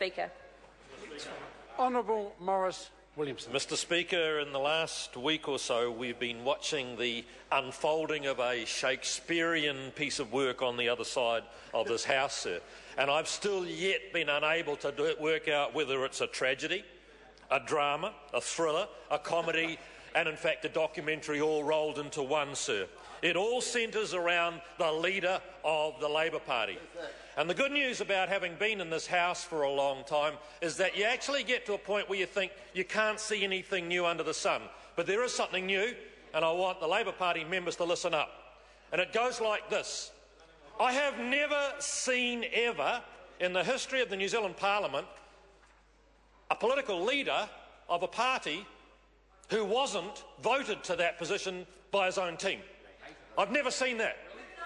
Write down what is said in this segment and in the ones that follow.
Speaker. Honourable Morris Williamson. Mr. Speaker, in the last week or so we've been watching the unfolding of a Shakespearean piece of work on the other side of this House, sir, and I've still yet been unable to work out whether it's a tragedy, a drama, a thriller, a comedy and in fact a documentary all rolled into one, sir. It all centres around the leader of the Labor Party. And the good news about having been in this House for a long time is that you actually get to a point where you think you can't see anything new under the sun. But there is something new, and I want the Labor Party members to listen up. And it goes like this. I have never seen ever in the history of the New Zealand Parliament a political leader of a party who wasn't voted to that position by his own team. I've never seen that.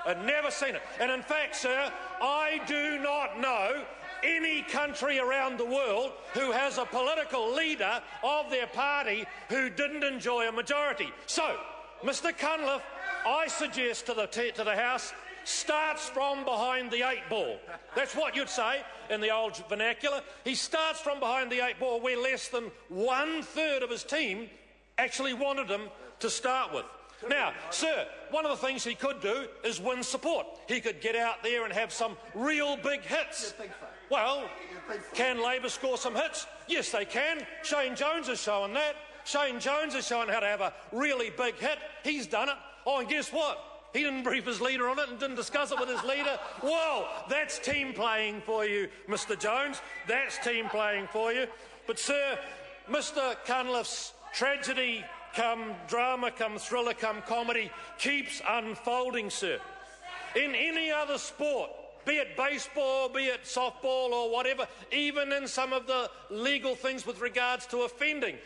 I've never seen it. And in fact, sir, I do not know any country around the world who has a political leader of their party who didn't enjoy a majority. So, Mr Cunliffe, I suggest to the House, starts from behind the 8 ball. That's what you'd say in the old vernacular. He starts from behind the 8 ball where less than 1/3 of his team actually wanted him to start with. Now, sir, one of the things he could do is win support. He could get out there and have some real big hits. Well, can Labor score some hits? Yes, they can. Shane Jones has shown that. Shane Jones has shown how to have a really big hit. He's done it. Oh, and guess what? He didn't brief his leader on it and didn't discuss it with his leader. Well, that's team playing for you, Mr Jones. That's team playing for you. But, sir, Mr Cunliffe's tragedy come drama, come thriller, come comedy, keeps unfolding, sir. In any other sport, be it baseball, be it softball or whatever, even in some of the legal things with regards to offending,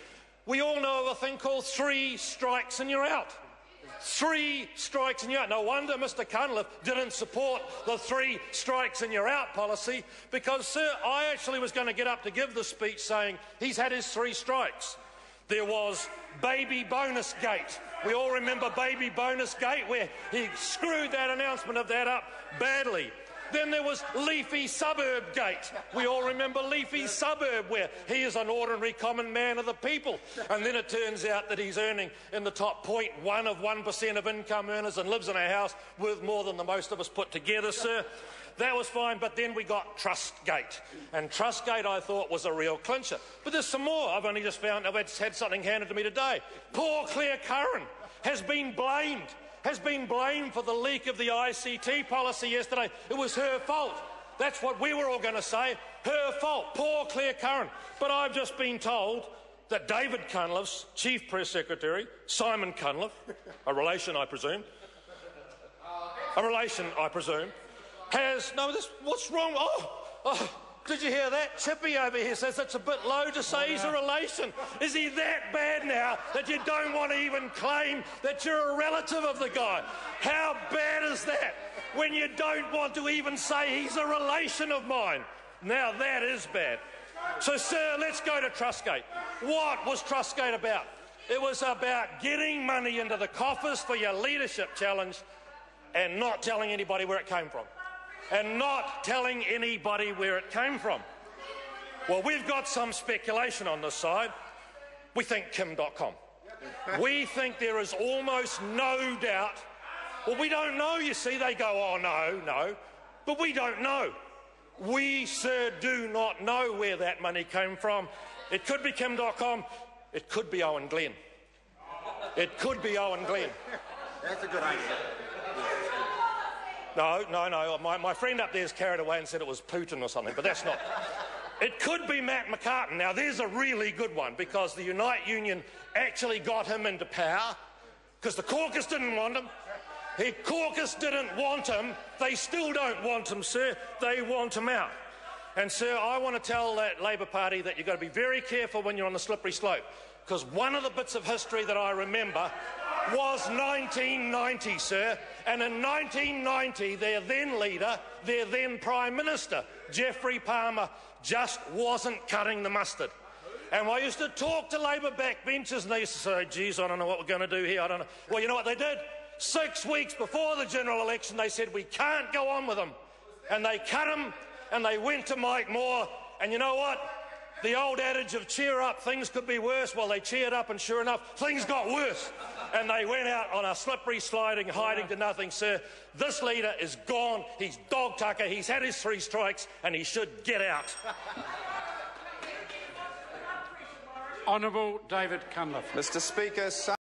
we all know of a thing called 3 strikes and you're out. 3 strikes and you're out. No wonder Mr Cunliffe didn't support the 3 strikes and you're out policy because, sir, I actually was going to get up to give the speech saying he's had his 3 strikes. There was Baby Bonus Gate. We all remember Baby Bonus Gate, where he screwed that announcement of that up badly. Then there was Leafy Suburb Gate. We all remember Leafy Suburb, where he is an ordinary common man of the people. And then it turns out that he's earning in the top 0.1 of 1% of income earners and lives in a house worth more than the most of us put together, sir. That was fine, but then we got Trustgate. And Trustgate, I thought, was a real clincher. But there's some more. I've only just found, I've had something handed to me today. Poor Claire Curran has been blamed for the leak of the ICT policy yesterday. It was her fault. That's what we were all going to say. Her fault. Poor Claire Curran. But I've just been told that David Cunliffe's Chief Press Secretary, Simon Cunliffe, a relation, I presume, has... No, what's wrong? Oh, did you hear that? Chippy over here says it's a bit low to say he's a relation. Is he that bad now that you don't want to even claim that you're a relative of the guy? How bad is that when you don't want to even say he's a relation of mine? Now that is bad. So, sir, let's go to Trustgate. What was Trustgate about? It was about getting money into the coffers for your leadership challenge and not telling anybody where it came from. Well, we've got some speculation on this side. We think Kim.com. We think there is almost no doubt. Well, we don't know, you see. They go, oh, no. But we don't know. We, sir, do not know where that money came from. It could be Kim.com. It could be Owen Glenn. It could be Owen Glenn. That's a good answer. No. My friend up there's carried away and said it was Putin or something, but that's not. It could be Matt McCartan. Now, there's a really good one because the Unite Union actually got him into power because the caucus didn't want him. The caucus didn't want him. They still don't want him, sir. They want him out. And, sir, I want to tell that Labor Party that you've got to be very careful when you're on the slippery slope because one of the bits of history that I remember was 1990, sir. And in 1990, their then leader, their then Prime Minister, Geoffrey Palmer, just wasn't cutting the mustard. And I used to talk to Labor backbenchers and they used to say, geez, I don't know what we're going to do here, I don't know. Well, you know what they did? 6 weeks before the general election, they said, we can't go on with him. And they cut him and they went to Mike Moore And you know what? The old adage of cheer up, things could be worse. Well, they cheered up and sure enough, things got worse. And they went out on a slippery sliding, hiding to nothing, sir. This leader is gone. He's dog tucker. He's had his 3 strikes and he should get out. Honourable David Cunliffe. Mr. Speaker,